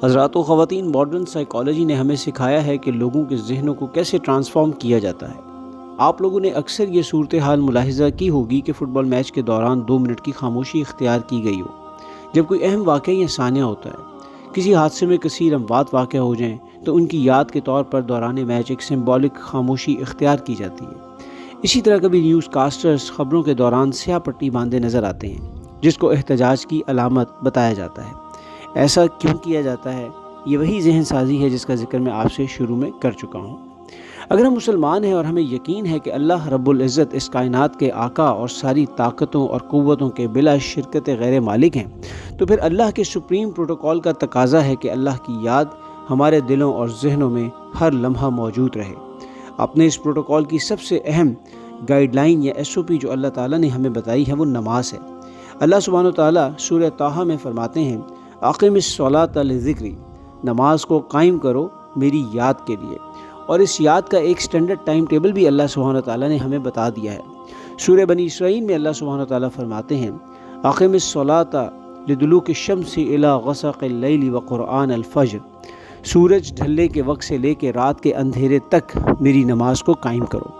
حضرات و خواتین، ماڈرن سائیکالوجی نے ہمیں سکھایا ہے کہ لوگوں کے ذہنوں کو کیسے ٹرانسفارم کیا جاتا ہے۔ آپ لوگوں نے اکثر یہ صورتحال ملاحظہ کی ہوگی کہ فٹ بال میچ کے دوران 2 منٹ کی خاموشی اختیار کی گئی ہو جب کوئی اہم واقعہ یا ثانیہ ہوتا ہے۔ کسی حادثے میں کثیر اموات واقع ہو جائیں تو ان کی یاد کے طور پر دوران میچ ایک سمبولک خاموشی اختیار کی جاتی ہے۔ اسی طرح کبھی نیوز کاسٹرز خبروں کے دوران سیاہ پٹی باندھے نظر آتے ہیں، جس کو احتجاج کی علامت بتایا جاتا ہے۔ ایسا کیوں کیا جاتا ہے؟ یہ وہی ذہن سازی ہے جس کا ذکر میں آپ سے شروع میں کر چکا ہوں۔ اگر ہم مسلمان ہیں اور ہمیں یقین ہے کہ اللہ رب العزت اس کائنات کے آقا اور ساری طاقتوں اور قوتوں کے بلا شرکت غیر مالک ہیں، تو پھر اللہ کے سپریم پروٹوکول کا تقاضا ہے کہ اللہ کی یاد ہمارے دلوں اور ذہنوں میں ہر لمحہ موجود رہے۔ اپنے اس پروٹوکول کی سب سے اہم گائیڈ لائن یا SOP جو اللہ تعالیٰ نے ہمیں بتائی ہے وہ نماز ہے۔ اللہ سبحانہ و تعالیٰ سورہ طٰہٰ میں فرماتے ہیں، اقم الصلاۃ لذکری، نماز کو قائم کرو میری یاد کے لیے۔ اور اس یاد کا ایک سٹینڈرڈ ٹائم ٹیبل بھی اللہ سبحانہ و تعالیٰ نے ہمیں بتا دیا ہے۔ سورہ بنی اسرائیل میں اللہ سبحانہ و تعالیٰ فرماتے ہیں، اقم الصلاۃ لدلوک الشمس الی غسق اللیل وقرآن الفجر، سورج ڈھلنے کے وقت سے لے کے رات کے اندھیرے تک میری نماز کو قائم کرو۔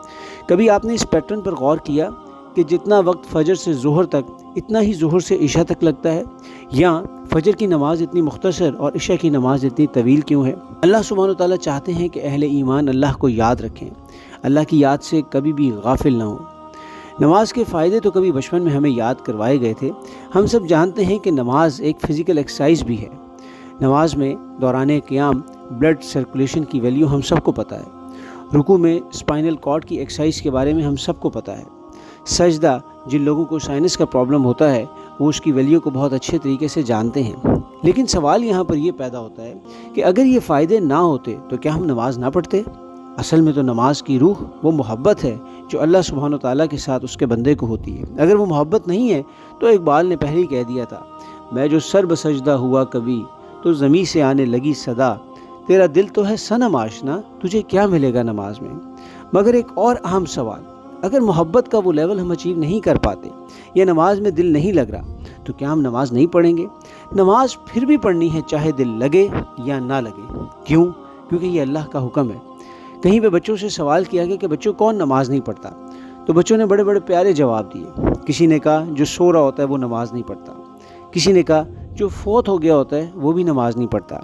کبھی آپ نے اس پیٹرن پر غور کیا کہ جتنا وقت فجر سے ظہر تک اتنا ہی ظہر سے عشاء تک لگتا ہے، یا فجر کی نماز اتنی مختصر اور عشاء کی نماز اتنی طویل کیوں ہے؟ اللہ سبحانہ و تعالیٰ چاہتے ہیں کہ اہل ایمان اللہ کو یاد رکھیں، اللہ کی یاد سے کبھی بھی غافل نہ ہوں۔ نماز کے فائدے تو کبھی بچپن میں ہمیں یاد کروائے گئے تھے۔ ہم سب جانتے ہیں کہ نماز ایک فزیکل ایکسرسائز بھی ہے۔ نماز میں دوران قیام بلڈ سرکولیشن کی ویلیو ہم سب کو پتہ ہے۔ رکوع میں اسپائنل کارڈ کی ایکسرسائز کے بارے میں ہم سب کو پتہ ہے۔ سجدہ، جن لوگوں کو سائنس کا پرابلم ہوتا ہے وہ اس کی ویلیو کو بہت اچھے طریقے سے جانتے ہیں۔ لیکن سوال یہاں پر یہ پیدا ہوتا ہے کہ اگر یہ فائدے نہ ہوتے تو کیا ہم نماز نہ پڑھتے؟ اصل میں تو نماز کی روح وہ محبت ہے جو اللہ سبحانہ و تعالیٰ کے ساتھ اس کے بندے کو ہوتی ہے۔ اگر وہ محبت نہیں ہے تو اقبال نے پہلے ہی کہہ دیا تھا، میں جو سر بسجدہ ہوا کبھی تو زمیں سے آنے لگی صدا، تیرا دل تو ہے صنم آشنا، تجھے کیا ملے گا نماز میں؟ مگر ایک اور اہم سوال، اگر محبت کا وہ لیول ہم اچیو نہیں کر پاتے یا نماز میں دل نہیں لگ رہا تو کیا ہم نماز نہیں پڑھیں گے؟ نماز پھر بھی پڑھنی ہے چاہے دل لگے یا نہ لگے۔ کیوں؟ کیونکہ یہ اللہ کا حکم ہے۔ کہیں پہ بچوں سے سوال کیا گیا کہ بچوں کون نماز نہیں پڑھتا، تو بچوں نے بڑے بڑے پیارے جواب دیے۔ کسی نے کہا جو سو رہا ہوتا ہے وہ نماز نہیں پڑھتا، کسی نے کہا جو فوت ہو گیا ہوتا ہے وہ بھی نماز نہیں پڑھتا،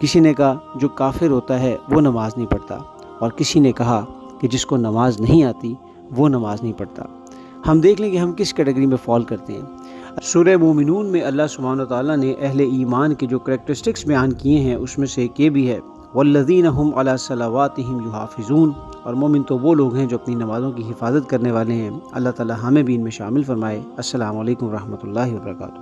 کسی نے کہا جو کافر ہوتا ہے وہ نماز نہیں پڑھتا، اور کسی نے کہا کہ جس کو نماز نہیں آتی وہ نماز نہیں پڑھتا۔ ہم دیکھ لیں کہ ہم کس کیٹیگری میں فال کرتے ہیں۔ سورہ مومنون میں اللہ سبحانہ وتعالیٰ نے اہل ایمان کے جو کریکٹرسٹکس بیان کیے ہیں اس میں سے ایک یہ بھی ہے، والذین هم علی صلواتہم یحافظون، اور مومن تو وہ لوگ ہیں جو اپنی نمازوں کی حفاظت کرنے والے ہیں۔ اللہ تعالیٰ ہمیں بھی ان میں شامل فرمائے۔ السلام علیکم ورحمۃ اللہ وبرکاتہ۔